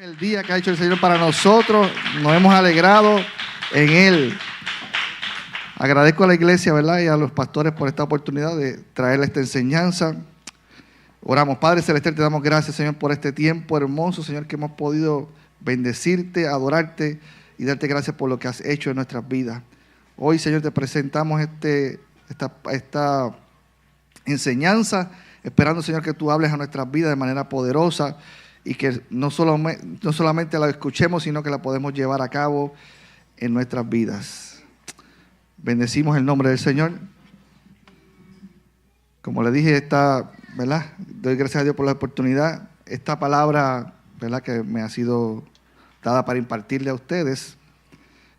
El día que ha hecho el Señor para nosotros, nos hemos alegrado en Él. Agradezco a la iglesia, ¿verdad? Y a los pastores por esta oportunidad de traerle esta enseñanza. Oramos, Padre Celestial, te damos gracias, Señor, por este tiempo hermoso, Señor, que hemos podido bendecirte, adorarte y darte gracias por lo que has hecho en nuestras vidas. Hoy, Señor, te presentamos esta enseñanza, esperando, Señor, que tú hables a nuestras vidas de manera poderosa y que no solamente la escuchemos, sino que la podemos llevar a cabo en nuestras vidas. Bendecimos el nombre del Señor. Como le dije, ¿verdad? Doy gracias a Dios por la oportunidad. Esta palabra, ¿verdad?, que me ha sido dada para impartirle a ustedes,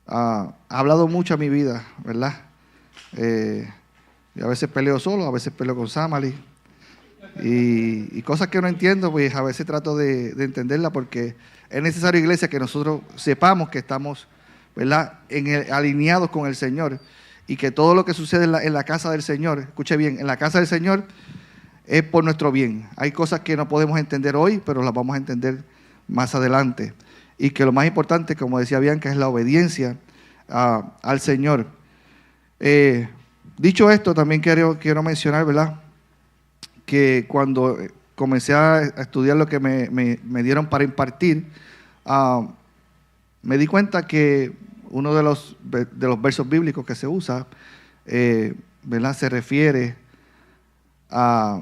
ha hablado mucho a mi vida, ¿verdad? Yo a veces peleo solo, a veces peleo con Samali. Y cosas que no entiendo, pues a veces trato de entenderla, porque es necesario, iglesia, que nosotros sepamos que estamos, ¿verdad?, alineados con el Señor, y que todo lo que sucede en la casa del Señor, escuche bien, en la casa del Señor es por nuestro bien. Hay cosas que no podemos entender hoy, pero las vamos a entender más adelante. Y que lo más importante, como decía Bianca, es la obediencia al Señor. Dicho esto, también quiero mencionar, ¿verdad?, que cuando comencé a estudiar lo que me dieron para impartir, me di cuenta que uno de los versos bíblicos que se usa, ¿verdad?, se refiere a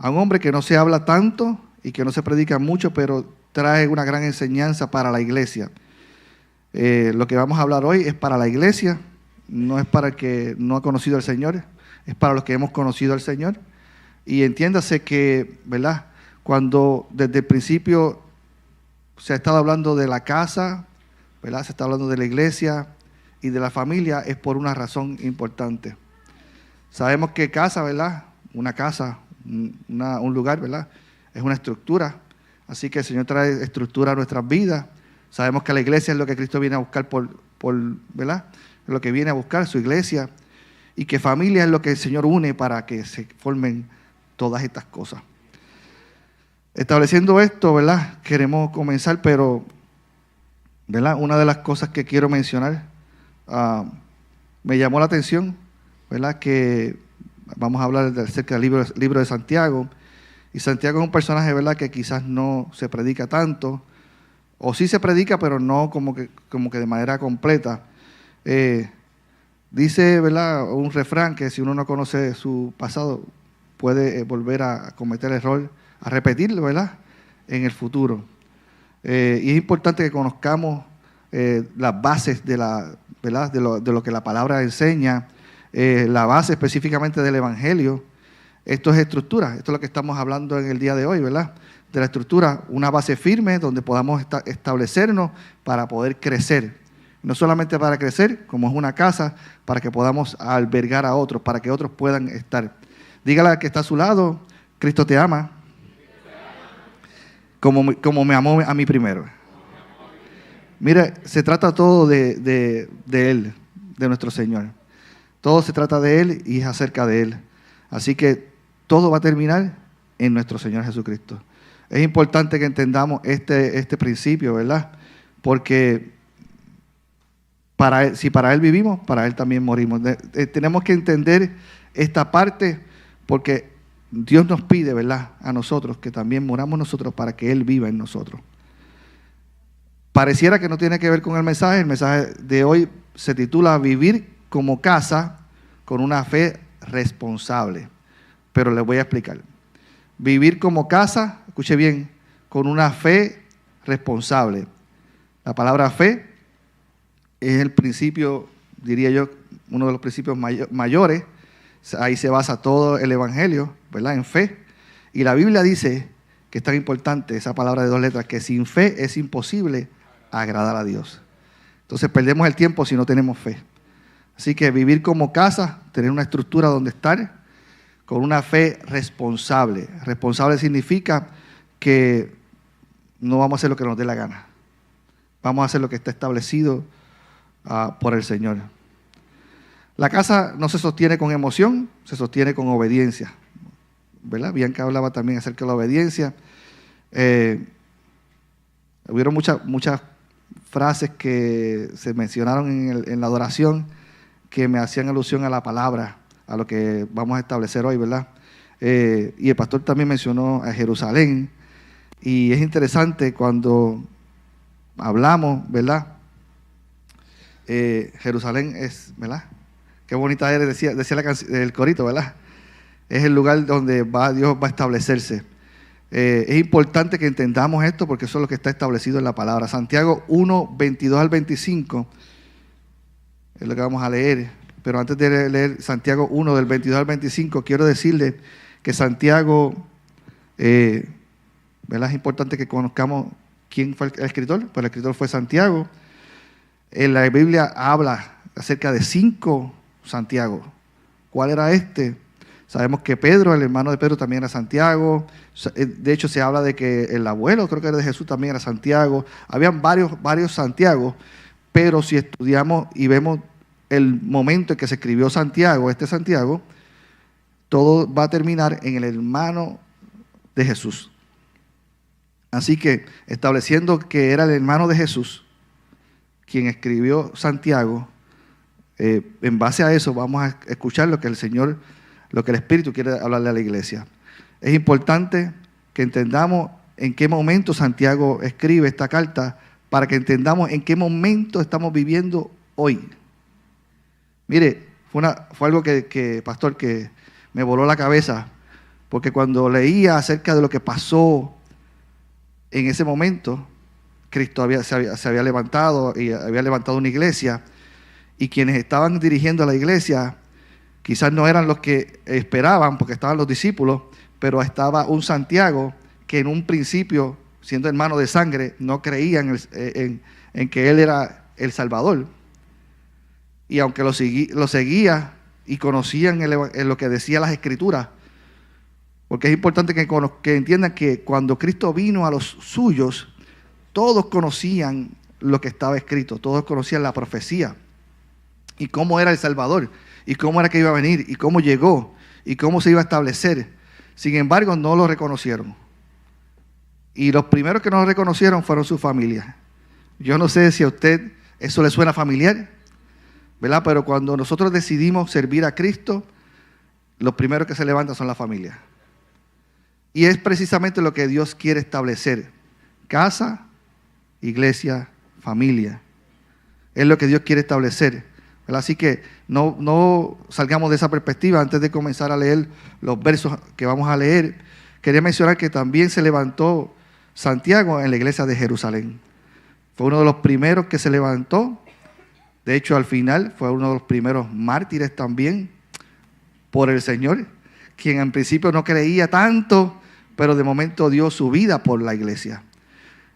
un hombre que no se habla tanto y que no se predica mucho, pero trae una gran enseñanza para la iglesia. Lo que vamos a hablar hoy es para la iglesia, no es para el que no ha conocido al Señor, es para los que hemos conocido al Señor. Y entiéndase que, ¿verdad?, cuando desde el principio se ha estado hablando de la casa, ¿verdad?, se está hablando de la iglesia y de la familia, es por una razón importante. Sabemos que casa, ¿verdad?, una casa, un lugar, ¿verdad?, es una estructura. Así que el Señor trae estructura a nuestras vidas. Sabemos que la iglesia es lo que Cristo viene a buscar ¿verdad?, es lo que viene a buscar, su iglesia. Y que familia es lo que el Señor une para que se formen todas estas cosas. Estableciendo esto, ¿verdad?, queremos comenzar, pero, ¿verdad?, una de las cosas que quiero mencionar, me llamó la atención, ¿verdad?, que vamos a hablar acerca del libro de Santiago. Y Santiago es un personaje, ¿verdad?, que quizás no se predica tanto, o sí se predica, pero no como que de manera completa. Dice, ¿verdad?, un refrán que si uno no conoce su pasado, puede volver a cometer el error, a repetirlo, ¿verdad?, en el futuro. Y es importante que conozcamos las bases ¿verdad?, de lo que la palabra enseña, la base específicamente del Evangelio. Esto es estructura, esto es lo que estamos hablando en el día de hoy, ¿verdad?, de la estructura, una base firme donde podamos establecernos para poder crecer. No solamente para crecer, como es una casa, para que podamos albergar a otros, para que otros puedan estar. Dígale al que está a su lado, Cristo te ama, como me amó a mí primero. Mire, se trata todo de Él, de nuestro Señor. Todo se trata de Él y es acerca de Él. Así que todo va a terminar en nuestro Señor Jesucristo. Es importante que entendamos este principio, ¿verdad? Porque si para Él vivimos, para Él también morimos. Tenemos que entender esta parte, porque Dios nos pide, ¿verdad?, a nosotros que también moramos nosotros para que Él viva en nosotros. Pareciera que no tiene que ver con el mensaje. El mensaje de hoy se titula Vivir como casa con una fe responsable. Pero les voy a explicar. Vivir como casa, escuche bien, con una fe responsable. La palabra fe es el principio, diría yo, uno de los principios mayores. Ahí se basa todo el Evangelio, ¿verdad?, en fe. Y la Biblia dice que es tan importante esa palabra de 2 letras, que sin fe es imposible agradar a Dios. Entonces perdemos el tiempo si no tenemos fe. Así que vivir como casa, tener una estructura donde estar, con una fe responsable. Responsable significa que no vamos a hacer lo que nos dé la gana. Vamos a hacer lo que está establecido por el Señor. La casa no se sostiene con emoción, se sostiene con obediencia, ¿verdad? Bianca hablaba también acerca de la obediencia. hubieron muchas frases que se mencionaron en la adoración que me hacían alusión a la palabra, a lo que vamos a establecer hoy, ¿verdad? Y el pastor también mencionó a Jerusalén, y y cuando hablamos, ¿verdad? Jerusalén es, ¿verdad? Qué bonita era, decía el corito, ¿verdad? Es el lugar donde Dios va a establecerse. Es importante que entendamos esto porque eso es lo que está establecido en la palabra. Santiago 1, 22 al 25 es lo que vamos a leer. Pero antes de leer Santiago 1, del 22 al 25, quiero decirle que Santiago, ¿verdad? Es importante que conozcamos quién fue el escritor. Pues el escritor fue Santiago. En la Biblia habla acerca de 5 Santiago. ¿Cuál era este? Sabemos que Pedro, el hermano de Pedro, también era Santiago. De hecho, se habla de que el abuelo, creo que era de Jesús, también era Santiago. Habían varios Santiago, pero si estudiamos y vemos el momento en que se escribió Santiago, este Santiago, todo va a terminar en el hermano de Jesús. Así que, estableciendo que era el hermano de Jesús quien escribió Santiago, en base a eso vamos a escuchar lo que el Espíritu quiere hablarle a la iglesia. Es importante que entendamos en qué momento Santiago escribe esta carta para que entendamos en qué momento estamos viviendo hoy. Mire, fue algo que, pastor, que me voló la cabeza, porque cuando leía acerca de lo que pasó en ese momento, Cristo se había levantado y había levantado una iglesia, y quienes estaban dirigiendo a la iglesia quizás no eran los que esperaban, porque estaban los discípulos, pero estaba un Santiago que en un principio, siendo hermano de sangre, no creía en que él era el Salvador. Y aunque lo seguía y conocían en lo que decía las Escrituras, porque es importante que entiendan que cuando Cristo vino a los suyos, todos conocían lo que estaba escrito, todos conocían la profecía y cómo era el Salvador, y cómo era que iba a venir, y cómo llegó, y cómo se iba a establecer. Sin embargo, no lo reconocieron. Y los primeros que no lo reconocieron fueron sus familias. Yo no sé si a usted eso le suena familiar, ¿verdad? Pero cuando nosotros decidimos servir a Cristo, los primeros que se levantan son las familias. Y es precisamente lo que Dios quiere establecer. Casa, iglesia, familia. Es lo que Dios quiere establecer. Así que no salgamos de esa perspectiva. Antes de comenzar a leer los versos que vamos a leer, quería mencionar que también se levantó Santiago en la iglesia de Jerusalén. Fue uno de los primeros que se levantó. De hecho, al final fue uno de los primeros mártires también por el Señor, quien en principio no creía tanto, pero de momento dio su vida por la iglesia.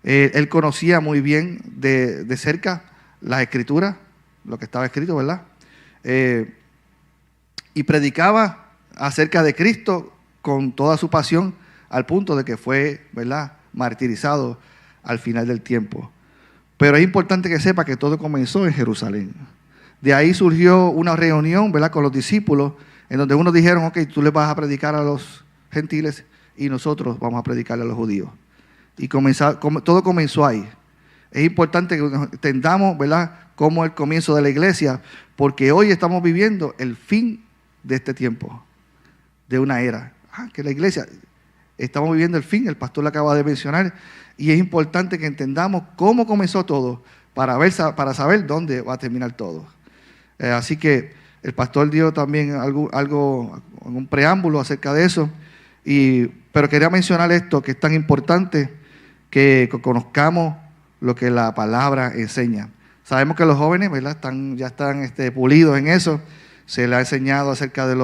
Él conocía muy bien de cerca las Escrituras, lo que estaba escrito, ¿verdad? Y predicaba acerca de Cristo con toda su pasión, al punto de que fue, ¿verdad?, martirizado al final del tiempo. Pero es importante que sepa que todo comenzó en Jerusalén. De ahí surgió una reunión, ¿verdad?, con los discípulos, en donde unos dijeron, ok, tú les vas a predicar a los gentiles y nosotros vamos a predicarle a los judíos. Y todo comenzó ahí. Es importante que entendamos, ¿verdad?, cómo el comienzo de la iglesia, porque hoy estamos viviendo el fin de este tiempo, de una era. Que la iglesia, estamos viviendo el fin, el pastor lo acaba de mencionar, y es importante que entendamos cómo comenzó todo, para saber dónde va a terminar todo. Así que el pastor dio también un preámbulo acerca de eso, pero quería mencionar esto, que es tan importante que conozcamos lo que la palabra enseña. Sabemos que los jóvenes, ¿verdad?, ya están pulidos en eso. Se les ha enseñado acerca de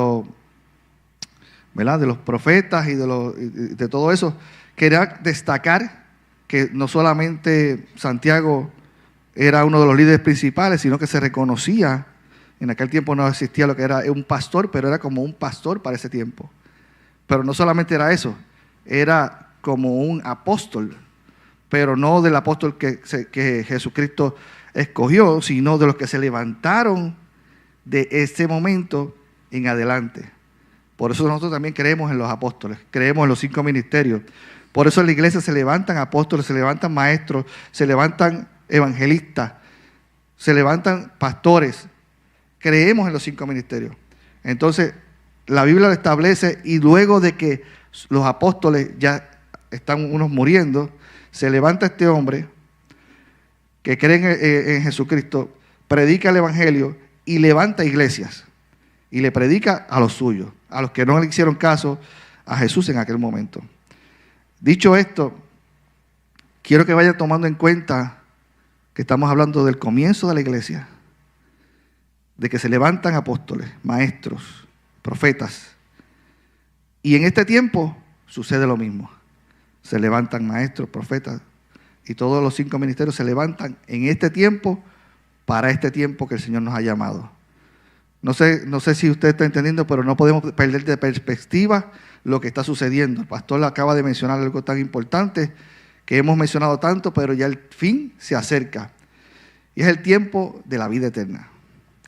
¿verdad?, de los profetas y de todo eso. Quería destacar que no solamente Santiago era uno de los líderes principales, sino que se reconocía. En aquel tiempo no existía lo que era un pastor, pero era como un pastor para ese tiempo. Pero no solamente era eso, era como un apóstol, pero no del apóstol que Jesucristo escogió, sino de los que se levantaron de ese momento en adelante. Por eso nosotros también creemos en los apóstoles, creemos en los 5 ministerios, Por eso en la iglesia se levantan apóstoles, se levantan maestros, se levantan evangelistas, se levantan pastores. Creemos en los 5 ministerios. Entonces, la Biblia lo establece, y luego de que los apóstoles ya están unos muriendo, se levanta este hombre que cree en Jesucristo, predica el evangelio y levanta iglesias. Y le predica a los suyos, a los que no le hicieron caso a Jesús en aquel momento. Dicho esto, quiero que vayan tomando en cuenta que estamos hablando del comienzo de la iglesia, de que se levantan apóstoles, maestros, profetas. Y en este tiempo sucede lo mismo. Se levantan maestros, profetas, y todos los 5 ministerios se levantan en este tiempo, para este tiempo que el Señor nos ha llamado. No sé si usted está entendiendo, pero no podemos perder de perspectiva lo que está sucediendo. El pastor acaba de mencionar algo tan importante que hemos mencionado tanto, pero ya el fin se acerca. Y es el tiempo de la vida eterna.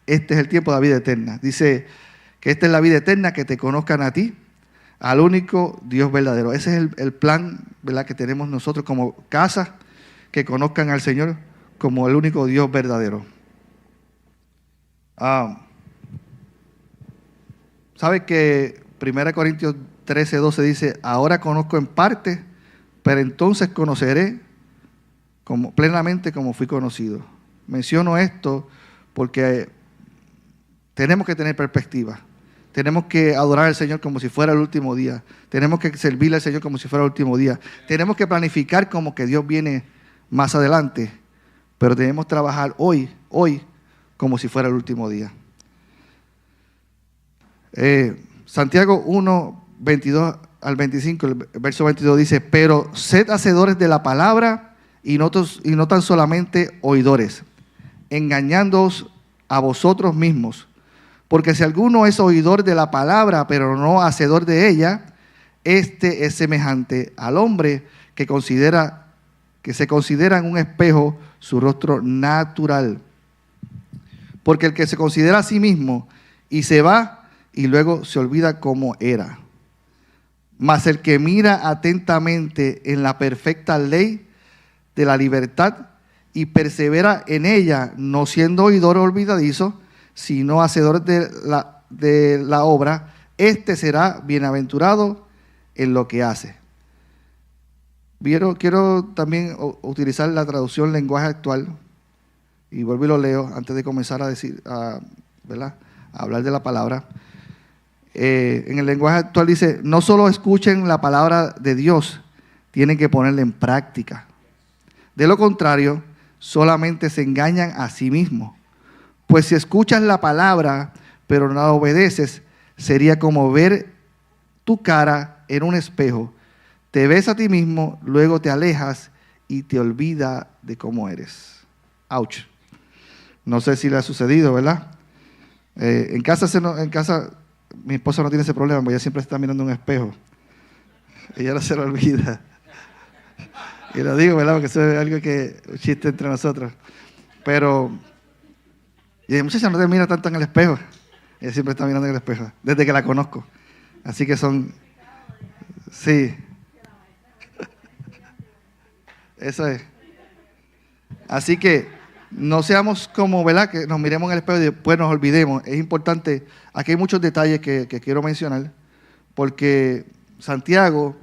Este es el tiempo de la vida eterna. Dice que esta es la vida eterna, que te conozcan a ti, al único Dios verdadero. Ese es el plan, ¿verdad?, que tenemos nosotros como casa, que conozcan al Señor como el único Dios verdadero. ¿Sabe que 1 Corintios 13:12 dice: ahora conozco en parte, pero entonces conoceré plenamente como fui conocido? Menciono esto porque tenemos que tener perspectiva. Tenemos que adorar al Señor como si fuera el último día. Tenemos que servirle al Señor como si fuera el último día. Tenemos que planificar como que Dios viene más adelante, pero debemos trabajar hoy, como si fuera el último día. Santiago 1, 22 al 25, el verso 22 dice: pero sed hacedores de la palabra y no tan solamente oidores, engañándoos a vosotros mismos. Porque si alguno es oidor de la palabra, pero no hacedor de ella, este es semejante al hombre que se considera en un espejo su rostro natural. Porque el que se considera a sí mismo y se va, y luego se olvida cómo era. Mas el que mira atentamente en la perfecta ley de la libertad y persevera en ella, no siendo oidor olvidadizo, sino hacedor de la obra, este será bienaventurado en lo que hace. Quiero también utilizar la traducción lenguaje actual, y vuelvo y lo leo antes de comenzar a hablar de la palabra. En el lenguaje actual dice: no solo escuchen la palabra de Dios, tienen que ponerla en práctica. De lo contrario, solamente se engañan a sí mismos. Pues si escuchas la palabra, pero no la obedeces, sería como ver tu cara en un espejo. Te ves a ti mismo, luego te alejas y te olvidas de cómo eres. Ouch. No sé si le ha sucedido, ¿verdad? En casa mi esposa no tiene ese problema, porque ella siempre está mirando un espejo. Ella no se lo olvida. Y lo digo, ¿verdad?, porque eso es algo un chiste entre nosotros. Pero, y muchacha no te mira tanto en el espejo. Ella siempre está mirando en el espejo, desde que la conozco. Así que sí. Eso es. Así que no seamos como, ¿verdad?, que nos miremos en el espejo y después nos olvidemos. Es importante. Aquí hay muchos detalles que quiero mencionar, porque Santiago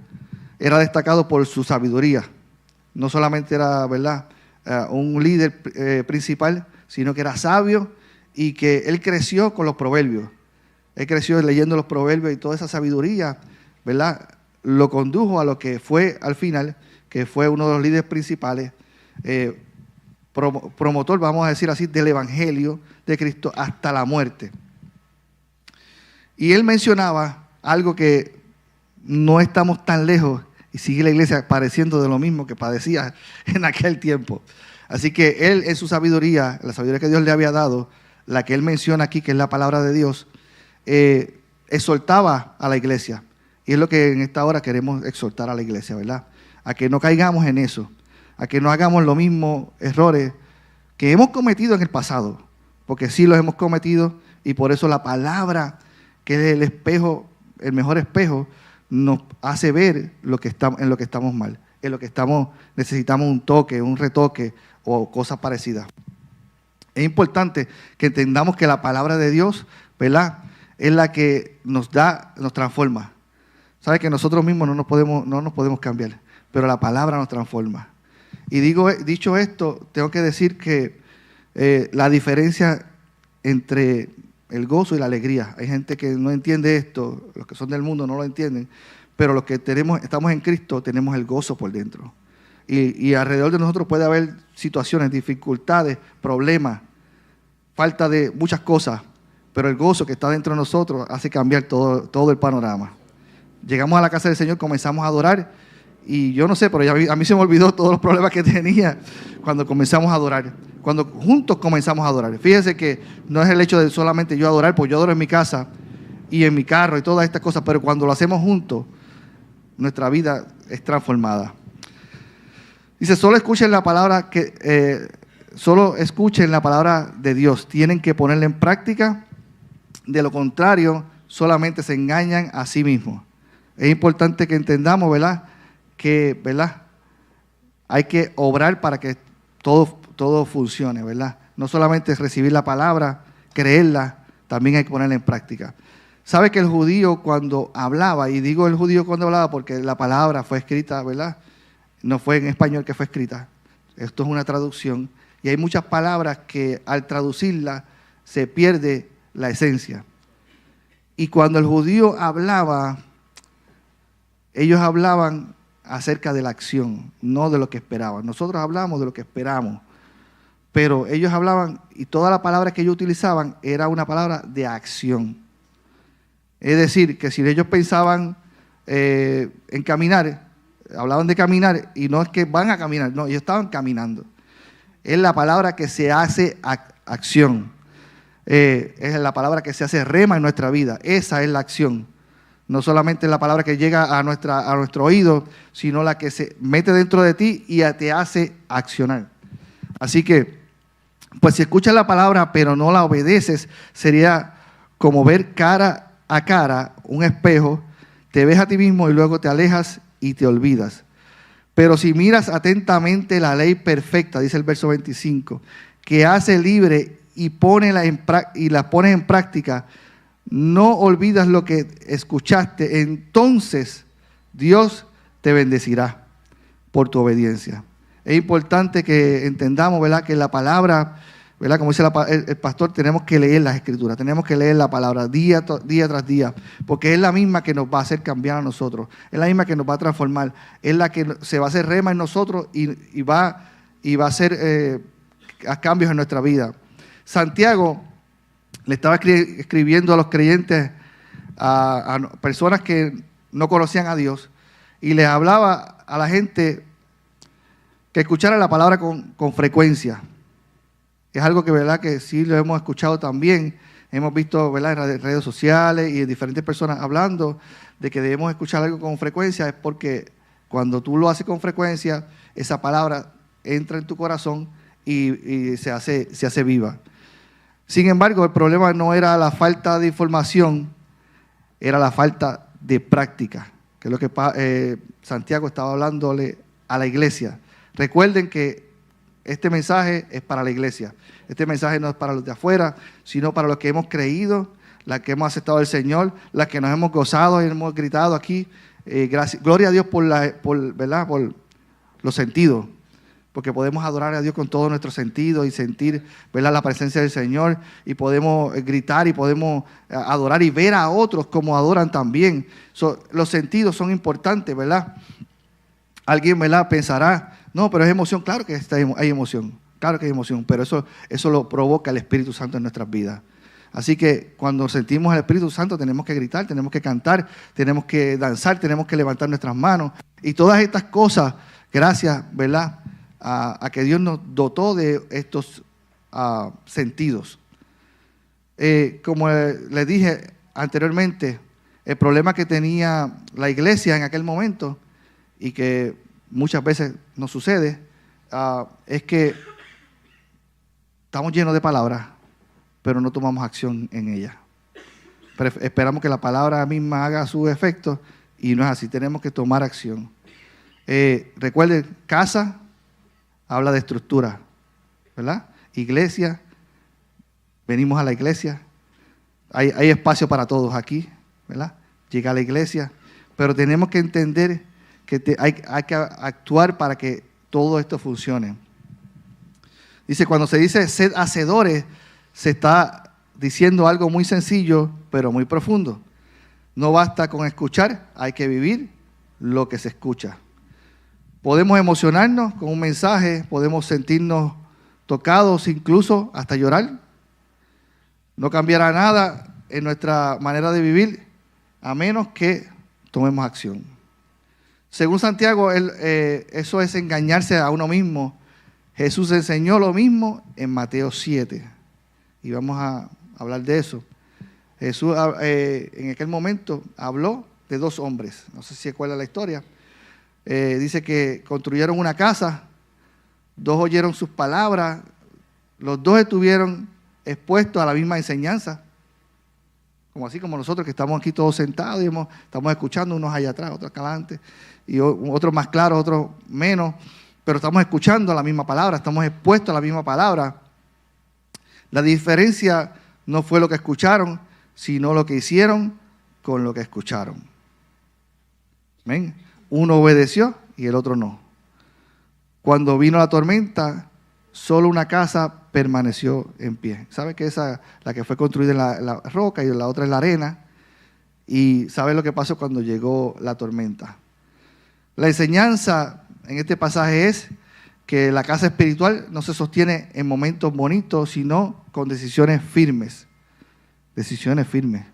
era destacado por su sabiduría. No solamente era, ¿verdad?, un líder principal, sino que era sabio, y que él creció con los proverbios. Él creció leyendo los proverbios, y toda esa sabiduría, ¿verdad?, lo condujo a lo que fue al final, que fue uno de los líderes principales, promotor, vamos a decir así, del evangelio de Cristo hasta la muerte. Y él mencionaba algo que no estamos tan lejos, y sigue la iglesia padeciendo de lo mismo que padecía en aquel tiempo. Así que él, en su sabiduría, la sabiduría que Dios le había dado, la que él menciona aquí, que es la palabra de Dios, exhortaba a la iglesia. Y es lo que en esta hora queremos exhortar a la iglesia, ¿verdad? A que no caigamos en eso, a que no hagamos los mismos errores que hemos cometido en el pasado, porque sí los hemos cometido, y por eso la palabra, que es el espejo, el mejor espejo, nos hace ver en lo que estamos mal, en lo que necesitamos un toque, un retoque o cosas parecidas. Es importante que entendamos que la palabra de Dios, ¿verdad?, es la que nos transforma. Sabe que nosotros mismos no nos podemos cambiar, pero la palabra nos transforma. Y dicho esto, tengo que decir que la diferencia entre el gozo y la alegría. Hay gente que no entiende esto, los que son del mundo no lo entienden, pero los que estamos en Cristo tenemos el gozo por dentro. Y alrededor de nosotros puede haber situaciones, dificultades, problemas, falta de muchas cosas, pero el gozo que está dentro de nosotros hace cambiar todo el panorama. Llegamos a la casa del Señor, comenzamos a adorar, y yo no sé, pero a mí se me olvidó todos los problemas que tenía cuando comenzamos a adorar. Cuando juntos comenzamos a adorar. Fíjense que no es el hecho de solamente yo adorar, pues yo adoro en mi casa y en mi carro y todas estas cosas, pero cuando lo hacemos juntos, nuestra vida es transformada. Dice, solo escuchen la palabra de Dios. Tienen que ponerla en práctica. De lo contrario, solamente se engañan a sí mismos. Es importante que entendamos, ¿verdad?, que, ¿verdad?, hay que obrar para que todo funcione, ¿verdad? No solamente es recibir la palabra, creerla, también hay que ponerla en práctica. ¿Sabe que el judío cuando hablaba, y digo el judío cuando hablaba porque la palabra fue escrita, ¿verdad?, no fue en español que fue escrita, esto es una traducción, y hay muchas palabras que al traducirla se pierde la esencia. Y cuando el judío hablaba, ellos hablaban acerca de la acción, no de lo que esperaban. Nosotros hablamos de lo que esperamos, pero ellos hablaban, y toda la palabra que ellos utilizaban era una palabra de acción. Es decir, que si ellos pensaban en caminar, hablaban de caminar, y no es que van a caminar, no, ellos estaban caminando. Es la palabra que se hace acción. Es la palabra que se hace rema en nuestra vida. Esa es la acción. No solamente la palabra que llega a nuestro oído, sino la que se mete dentro de ti y te hace accionar. Así que, pues si escuchas la palabra pero no la obedeces, sería como ver cara a cara un espejo, te ves a ti mismo y luego te alejas y te olvidas. Pero si miras atentamente la ley perfecta, dice el verso 25, que hace libre y la pones en práctica, no olvidas lo que escuchaste, entonces Dios te bendecirá por tu obediencia. Es importante que entendamos, ¿verdad?, que la palabra, ¿verdad?, como dice el pastor, tenemos que leer las Escrituras, tenemos que leer la palabra día tras día, porque es la misma que nos va a hacer cambiar a nosotros, es la misma que nos va a transformar, es la que se va a hacer rema en nosotros y va a hacer cambios en nuestra vida. Santiago le estaba escribiendo a los creyentes, a personas que no conocían a Dios, y les hablaba a la gente que escuchara la palabra con frecuencia. Es algo que, ¿verdad?, que sí lo hemos escuchado también. Hemos visto, ¿verdad?, en redes sociales y en diferentes personas hablando de que debemos escuchar algo con frecuencia. Es porque cuando tú lo haces con frecuencia, esa palabra entra en tu corazón y se hace viva. Sin embargo, el problema no era la falta de información, era la falta de práctica, que es lo que Santiago estaba hablándole a la iglesia. Recuerden que este mensaje es para la iglesia. Este mensaje no es para los de afuera, sino para los que hemos creído, los que hemos aceptado al Señor, los que nos hemos gozado y hemos gritado aquí. Gloria a Dios por los sentidos, porque podemos adorar a Dios con todos nuestros sentidos y sentir, ¿verdad?, la presencia del Señor, y podemos gritar y podemos adorar y ver a otros como adoran también. Los sentidos son importantes, ¿verdad? Alguien, ¿verdad?, pensará, no, pero es emoción. Claro que hay emoción, claro que hay emoción, pero eso lo provoca el Espíritu Santo en nuestras vidas. Así que cuando sentimos el Espíritu Santo tenemos que gritar, tenemos que cantar, tenemos que danzar, tenemos que levantar nuestras manos. Y todas estas cosas, gracias, ¿verdad?, a que Dios nos dotó de estos sentidos. Como les dije anteriormente, el problema que tenía la iglesia en aquel momento, y que muchas veces nos sucede, es que estamos llenos de palabras, pero no tomamos acción en ellas. Esperamos que la palabra misma haga su efecto Y no es así, tenemos que tomar acción. Recuerden, casa habla de estructura, ¿verdad? Iglesia, venimos a la iglesia, hay espacio para todos aquí, ¿verdad? Llega a la iglesia, pero tenemos que entender que hay que actuar para que todo esto funcione. Dice, cuando se dice sed hacedores, se está diciendo algo muy sencillo, pero muy profundo. No basta con escuchar, hay que vivir lo que se escucha. Podemos emocionarnos con un mensaje, podemos sentirnos tocados, incluso hasta llorar. No cambiará nada en nuestra manera de vivir, a menos que tomemos acción. Según Santiago, eso es engañarse a uno mismo. Jesús enseñó lo mismo en Mateo 7. Y vamos a hablar de eso. Jesús en aquel momento habló de dos hombres. No sé si se acuerda la historia. Dice que construyeron una casa, dos oyeron sus palabras, los dos estuvieron expuestos a la misma enseñanza. Así como nosotros que estamos aquí todos sentados y estamos escuchando, unos allá atrás, otros acá adelante, y otros más claros, otros menos, pero estamos escuchando la misma palabra, estamos expuestos a la misma palabra. La diferencia no fue lo que escucharon, sino lo que hicieron con lo que escucharon. ¿Ven? Uno obedeció y el otro no. Cuando vino la tormenta, solo una casa permaneció en pie. ¿Sabe que esa, la que fue construida en la roca y la otra en la arena? Y ¿sabe lo que pasó cuando llegó la tormenta? La enseñanza en este pasaje es que la casa espiritual no se sostiene en momentos bonitos, sino con decisiones firmes. Decisiones firmes.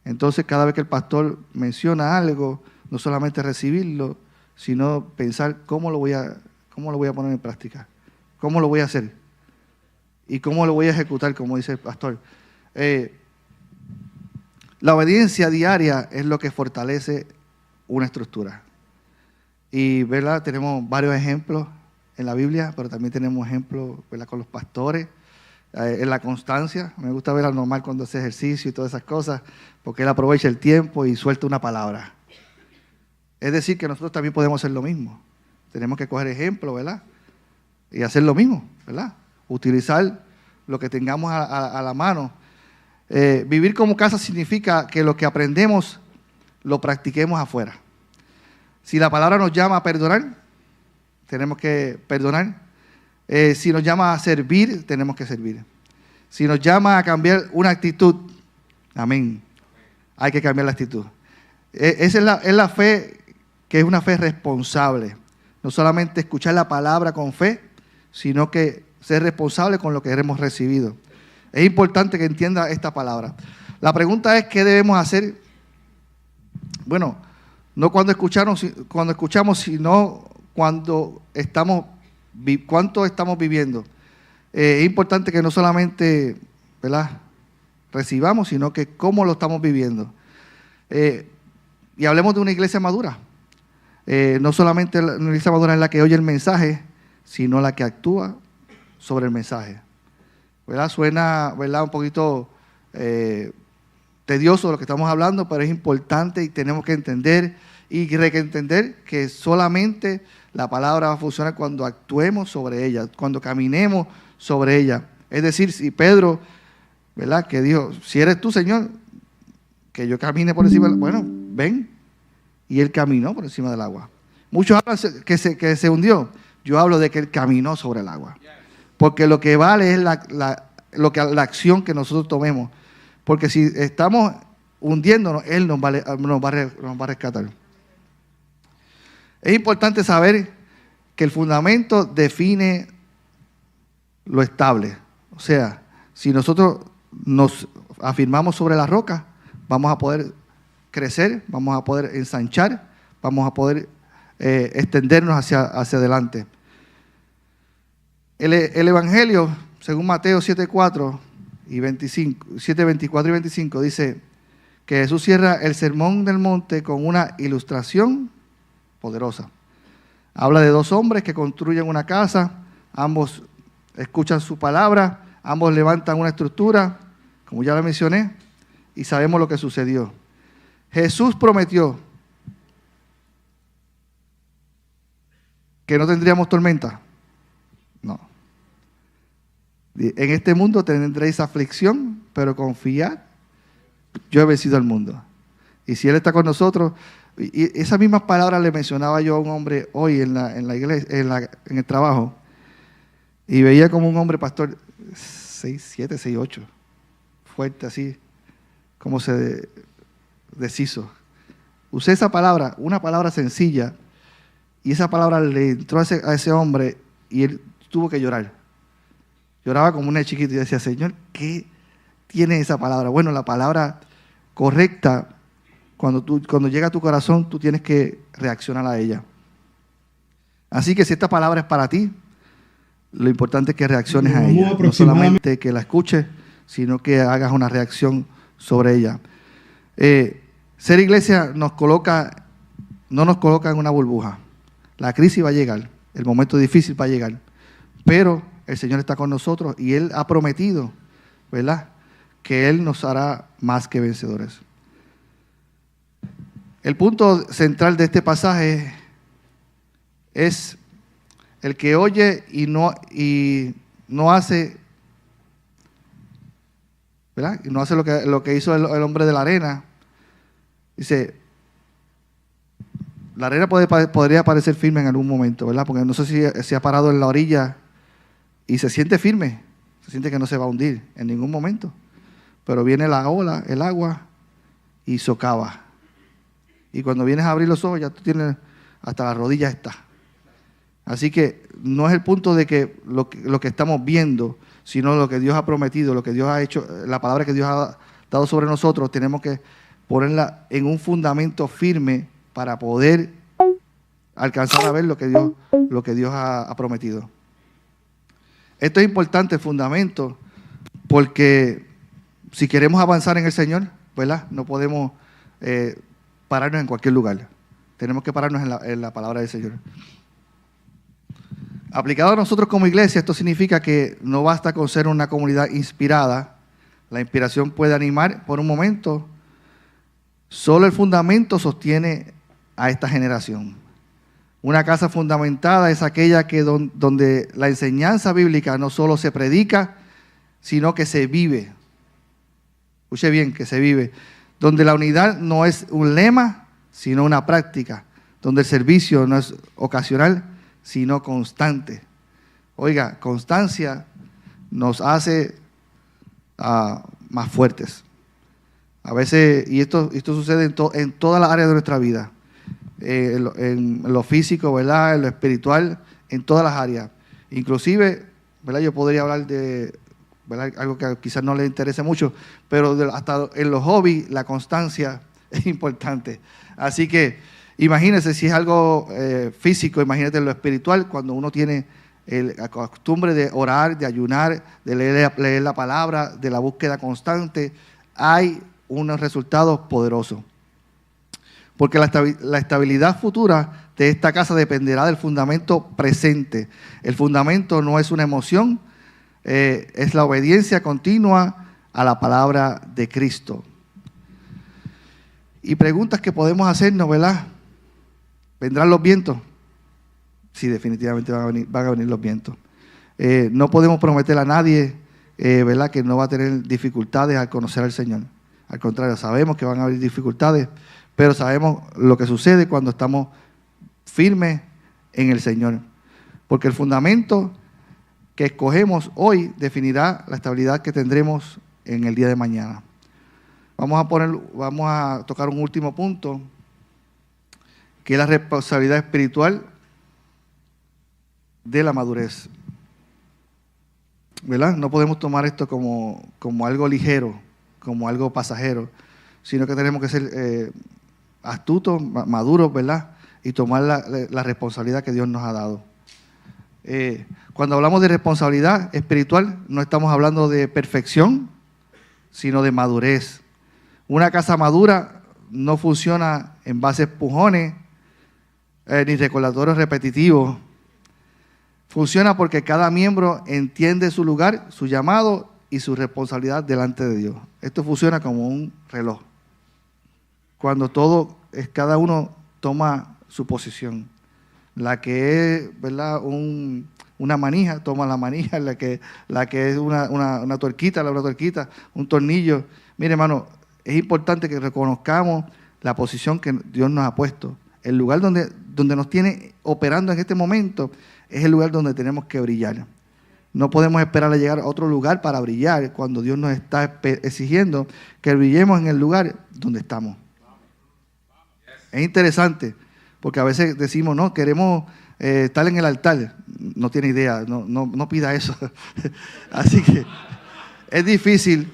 Entonces, cada vez que el pastor menciona algo, no solamente recibirlo, sino pensar cómo lo voy a poner en práctica, cómo lo voy a hacer y cómo lo voy a ejecutar, como dice el pastor. La obediencia diaria es lo que fortalece una estructura. Y, ¿verdad? Tenemos varios ejemplos en la Biblia, pero también tenemos ejemplos, ¿verdad?, con los pastores, en la constancia. Me gusta ver a Normal cuando hace ejercicio y todas esas cosas, porque él aprovecha el tiempo y suelta una palabra. Es decir, que nosotros también podemos hacer lo mismo. Tenemos que coger ejemplo, ¿verdad? Y hacer lo mismo, ¿verdad? Utilizar lo que tengamos a la mano. Vivir como casa significa que lo que aprendemos lo practiquemos afuera. Si la palabra nos llama a perdonar, tenemos que perdonar. Si nos llama a servir, tenemos que servir. Si nos llama a cambiar una actitud, amén, hay que cambiar la actitud. Esa es la fe, que es una fe responsable. No solamente escuchar la palabra con fe, sino que ser responsable con lo que hemos recibido. Es importante que entienda esta palabra. La pregunta es, ¿qué debemos hacer? Bueno, no cuando escuchamos, sino cuánto estamos viviendo. Es importante que no solamente, ¿verdad?, recibamos, sino que cómo lo estamos viviendo. Y hablemos de una iglesia madura. No solamente una iglesia madura es la que oye el mensaje, sino la que actúa sobre el mensaje. ¿Verdad? Suena, ¿verdad?, un poquito tedioso lo que estamos hablando, pero es importante y tenemos que entender que solamente la palabra va a funcionar cuando actuemos sobre ella, cuando caminemos sobre ella. Es decir, si Pedro, ¿verdad?, que dijo, si eres tú, Señor, que yo camine por encima, bueno, ven. Y él caminó por encima del agua. Muchos hablan que se hundió. Yo hablo de que él caminó sobre el agua. Porque lo que vale es la acción que nosotros tomemos. Porque si estamos hundiéndonos, Él nos va a rescatar. Es importante saber que el fundamento define lo estable. O sea, si nosotros nos afirmamos sobre la roca, vamos a poder crecer, vamos a poder ensanchar, vamos a poder extendernos hacia adelante. El Evangelio, según Mateo 7:4 y 25, 7:24 y 25, dice que Jesús cierra el sermón del monte con una ilustración poderosa. Habla de dos hombres que construyen una casa, ambos escuchan su palabra, ambos levantan una estructura, como ya lo mencioné, y sabemos lo que sucedió. Jesús prometió ¿Que no tendríamos tormenta? No. En este mundo tendréis aflicción, pero confiad, yo he vencido al mundo. Y si Él está con nosotros, y esas mismas palabras le mencionaba yo a un hombre hoy en la iglesia, en el trabajo, y veía como un hombre, pastor, 6'7", 6'8", fuerte así, como se deshizo. Usé esa palabra, una palabra sencilla, y esa palabra le entró a ese hombre y él tuvo que llorar. Lloraba como un chiquito y decía, Señor, ¿qué tiene esa palabra? Bueno, la palabra correcta, cuando llega a tu corazón, tú tienes que reaccionar a ella. Así que si esta palabra es para ti, lo importante es que reacciones a ella. No solamente que la escuches, sino que hagas una reacción sobre ella. Ser iglesia no nos coloca en una burbuja. La crisis va a llegar, el momento difícil va a llegar, pero el Señor está con nosotros y Él ha prometido, ¿verdad?, que Él nos hará más que vencedores. El punto central de este pasaje es el que oye y no hace, ¿verdad? Y no hace lo que hizo el hombre de la arena. Dice, la arena podría parecer firme en algún momento, ¿verdad? Porque no sé si se ha parado en la orilla y se siente firme, se siente que no se va a hundir en ningún momento. Pero viene la ola, el agua, y socava. Y cuando vienes a abrir los ojos, ya tú tienes, hasta la rodilla está. Así que no es el punto de que lo que estamos viendo, sino lo que Dios ha prometido, lo que Dios ha hecho, la palabra que Dios ha dado sobre nosotros, tenemos que ponerla en un fundamento firme para poder alcanzar a ver lo que Dios ha prometido. Esto es importante, el fundamento, porque si queremos avanzar en el Señor, ¿verdad?, no podemos pararnos en cualquier lugar. Tenemos que pararnos en la palabra del Señor. Aplicado a nosotros como iglesia, esto significa que no basta con ser una comunidad inspirada. La inspiración puede animar por un momento. Solo el fundamento sostiene a esta generación. Una casa fundamentada es aquella donde la enseñanza bíblica no solo se predica, sino que se vive. Escuche bien, que se vive. Donde la unidad no es un lema, sino una práctica. Donde el servicio no es ocasional, sino constante. Oiga, constancia nos hace más fuertes. A veces, y esto sucede en todas las áreas de nuestra vida, en lo físico, ¿verdad?, en lo espiritual, en todas las áreas. Inclusive, ¿verdad?, yo podría hablar de, ¿verdad?, algo que quizás no le interese mucho, pero hasta en los hobbies la constancia es importante. Así que imagínese si es algo físico, imagínate en lo espiritual, cuando uno tiene la costumbre de orar, de ayunar, de leer la palabra, de la búsqueda constante, hay unos resultados poderosos. Porque la estabilidad futura de esta casa dependerá del fundamento presente. El fundamento no es una emoción, es la obediencia continua a la palabra de Cristo. Y preguntas que podemos hacernos, ¿verdad? ¿Vendrán los vientos? Sí, definitivamente van a venir los vientos. No podemos prometer a nadie, ¿verdad?, que no va a tener dificultades al conocer al Señor. Al contrario, sabemos que van a haber dificultades, pero sabemos lo que sucede cuando estamos firmes en el Señor. Porque el fundamento que escogemos hoy definirá la estabilidad que tendremos en el día de mañana. Vamos a tocar un último punto, que es la responsabilidad espiritual de la madurez. ¿Verdad? No podemos tomar esto como algo ligero, como algo pasajero, sino que tenemos que ser astutos, maduros, ¿verdad?, y tomar la responsabilidad que Dios nos ha dado. Cuando hablamos de responsabilidad espiritual, no estamos hablando de perfección, sino de madurez. Una casa madura no funciona en base a empujones ni recordatorios repetitivos. Funciona porque cada miembro entiende su lugar, su llamado y su responsabilidad delante de Dios. Esto funciona como un reloj. Cuando cada uno toma su posición. La que es, ¿verdad?, una manija, toma la manija, la que es una tuerquita, una tuerquita, un tornillo. Mire, hermano, es importante que reconozcamos la posición que Dios nos ha puesto. El lugar donde nos tiene operando en este momento es el lugar donde tenemos que brillar. No podemos esperar a llegar a otro lugar para brillar cuando Dios nos está exigiendo que brillemos en el lugar donde estamos. Es interesante, porque a veces decimos, no, queremos estar en el altar. No tiene idea, no pida eso. Así que es difícil,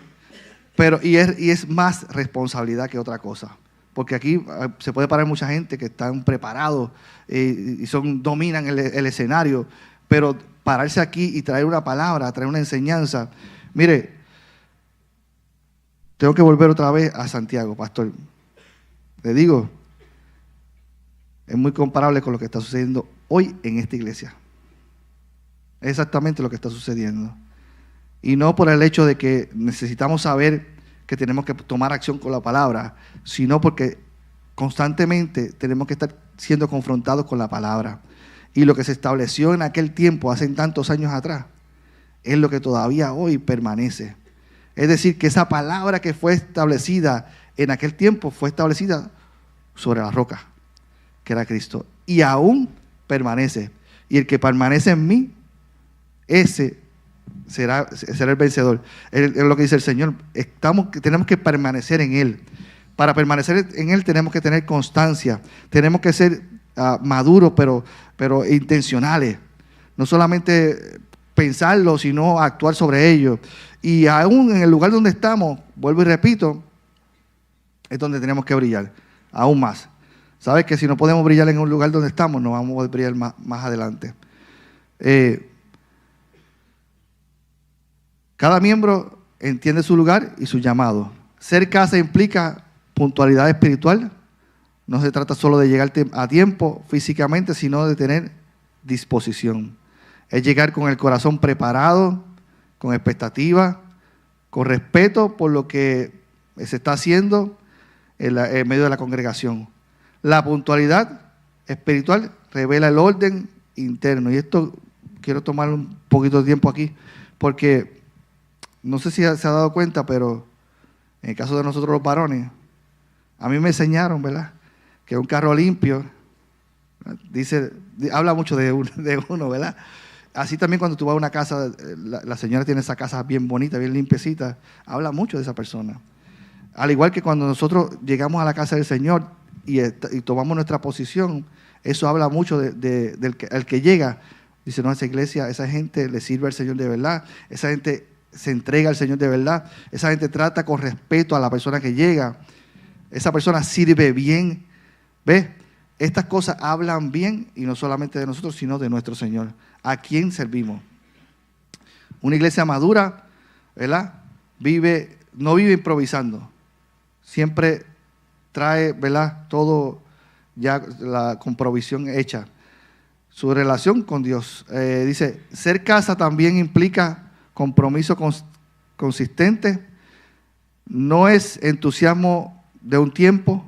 pero y es más responsabilidad que otra cosa. Porque aquí se puede parar mucha gente que están preparados y dominan el escenario, pero pararse aquí y traer una palabra, traer una enseñanza. Mire, tengo que volver otra vez a Santiago, pastor. Le digo, es muy comparable con lo que está sucediendo hoy en esta iglesia. Es exactamente lo que está sucediendo. Y no por el hecho de que necesitamos saber que tenemos que tomar acción con la palabra, sino porque constantemente tenemos que estar siendo confrontados con la palabra. Y lo que se estableció en aquel tiempo, hace tantos años atrás, es lo que todavía hoy permanece. Es decir, que esa palabra que fue establecida en aquel tiempo fue establecida sobre la roca, que era Cristo. Y aún permanece. Y el que permanece en mí, ese será el vencedor. Es lo que dice el Señor. Tenemos que permanecer en Él. Para permanecer en Él tenemos que tener constancia. Tenemos que ser maduros, pero intencionales. No solamente pensarlo, sino actuar sobre ello. Y aún en el lugar donde estamos, vuelvo y repito, es donde tenemos que brillar. Aún más. ¿Sabes que si no podemos brillar en un lugar donde estamos, no vamos a poder brillar más adelante? Cada miembro entiende su lugar y su llamado. Ser casa implica puntualidad espiritual. No se trata solo de llegar a tiempo físicamente, sino de tener disposición. Es llegar con el corazón preparado, con expectativa, con respeto por lo que se está haciendo en medio de la congregación. La puntualidad espiritual revela el orden interno. Y esto quiero tomar un poquito de tiempo aquí, porque no sé si se ha dado cuenta, pero en el caso de nosotros los varones, a mí me enseñaron, ¿verdad?, que un carro limpio, habla mucho de uno, ¿verdad? Así también cuando tú vas a una casa, la señora tiene esa casa bien bonita, bien limpiecita, habla mucho de esa persona. Al igual que cuando nosotros llegamos a la casa del Señor y tomamos nuestra posición, eso habla mucho del que llega. Dice, no, esa iglesia, esa gente le sirve al Señor de verdad, esa gente se entrega al Señor de verdad, esa gente trata con respeto a la persona que llega, esa persona sirve bien. ¿Ves? Estas cosas hablan bien, y no solamente de nosotros, sino de nuestro Señor. ¿A quién servimos? Una iglesia madura, ¿verdad?, no vive improvisando. Siempre trae, ¿verdad?, todo ya con provisión hecha. Su relación con Dios. Dice, ser casa también implica compromiso consistente. No es entusiasmo de un tiempo,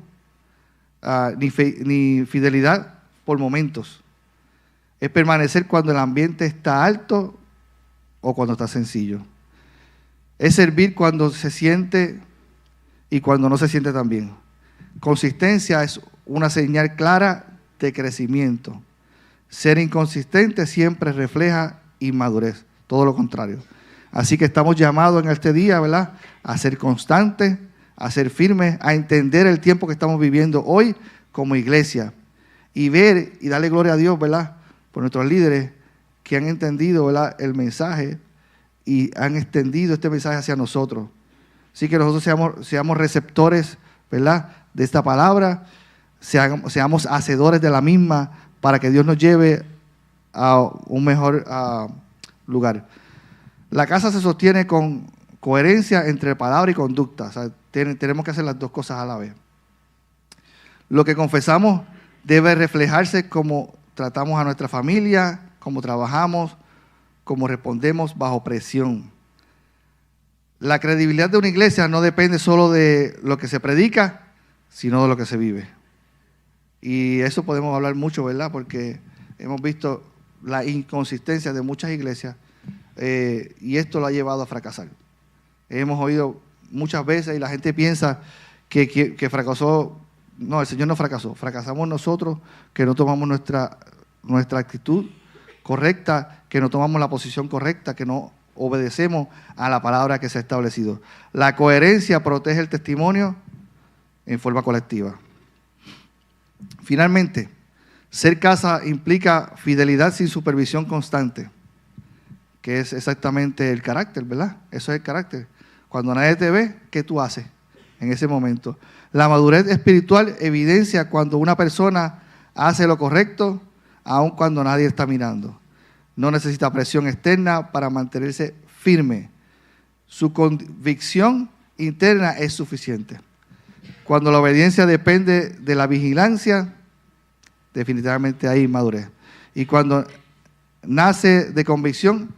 ni fidelidad por momentos. Es permanecer cuando el ambiente está alto o cuando está sencillo. Es servir cuando se siente y cuando no se siente tan bien. Consistencia es una señal clara de crecimiento. Ser inconsistente siempre refleja inmadurez, todo lo contrario. Así que estamos llamados en este día, ¿verdad?, a ser constantes, a ser firmes, a entender el tiempo que estamos viviendo hoy como iglesia y ver y darle gloria a Dios, ¿verdad?, por nuestros líderes que han entendido, ¿verdad?, el mensaje y han extendido este mensaje hacia nosotros. Así que nosotros seamos receptores, ¿verdad?, de esta palabra, seamos hacedores de la misma para que Dios nos lleve a un mejor lugar. La casa se sostiene con coherencia entre palabra y conducta. O sea, tenemos que hacer las dos cosas a la vez. Lo que confesamos debe reflejarse como tratamos a nuestra familia, cómo trabajamos, cómo respondemos bajo presión. La credibilidad de una iglesia no depende solo de lo que se predica, sino de lo que se vive. Y eso podemos hablar mucho, ¿verdad? Porque hemos visto la inconsistencia de muchas iglesias y esto lo ha llevado a fracasar. Hemos oído muchas veces y la gente piensa que fracasó. No, el Señor no fracasó. Fracasamos nosotros que no tomamos nuestra actitud correcta, que no tomamos la posición correcta, que no obedecemos a la palabra que se ha establecido. La coherencia protege el testimonio en forma colectiva. Finalmente, ser casa implica fidelidad sin supervisión constante, que es exactamente el carácter, ¿verdad? Eso es el carácter. Cuando nadie te ve, ¿qué tú haces en ese momento? La madurez espiritual evidencia cuando una persona hace lo correcto, aun cuando nadie está mirando. No necesita presión externa para mantenerse firme. Su convicción interna es suficiente. Cuando la obediencia depende de la vigilancia, definitivamente hay inmadurez. Y cuando nace de convicción,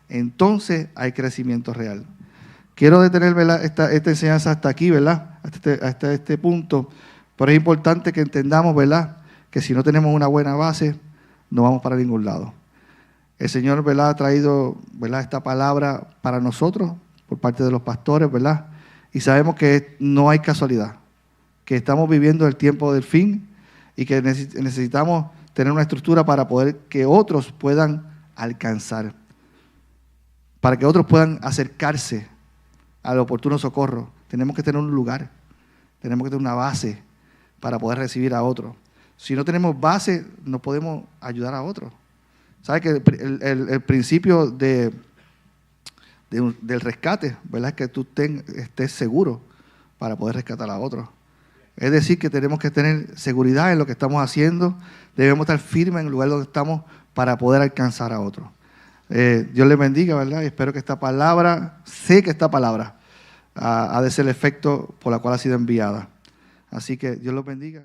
entonces hay crecimiento real. Quiero detener, ¿verdad?, esta enseñanza hasta aquí, ¿verdad?, hasta este punto, pero es importante que entendamos, ¿verdad?, que si no tenemos una buena base, no vamos para ningún lado. El Señor, ¿verdad?, ha traído, ¿verdad?, esta palabra para nosotros, por parte de los pastores, ¿verdad?, y sabemos que no hay casualidad, que estamos viviendo el tiempo del fin y que necesitamos tener una estructura para poder que otros puedan alcanzar, para que otros puedan acercarse al oportuno socorro. Tenemos que tener un lugar, tenemos que tener una base para poder recibir a otros. Si no tenemos base, no podemos ayudar a otros. ¿Sabe que el principio del rescate, ¿verdad?, es que tú estés seguro para poder rescatar a otros? Es decir, que tenemos que tener seguridad en lo que estamos haciendo, debemos estar firmes en el lugar donde estamos para poder alcanzar a otros. Dios les bendiga, ¿verdad? Y espero que esta palabra, sé que esta palabra ha de ser el efecto por la cual ha sido enviada. Así que Dios los bendiga.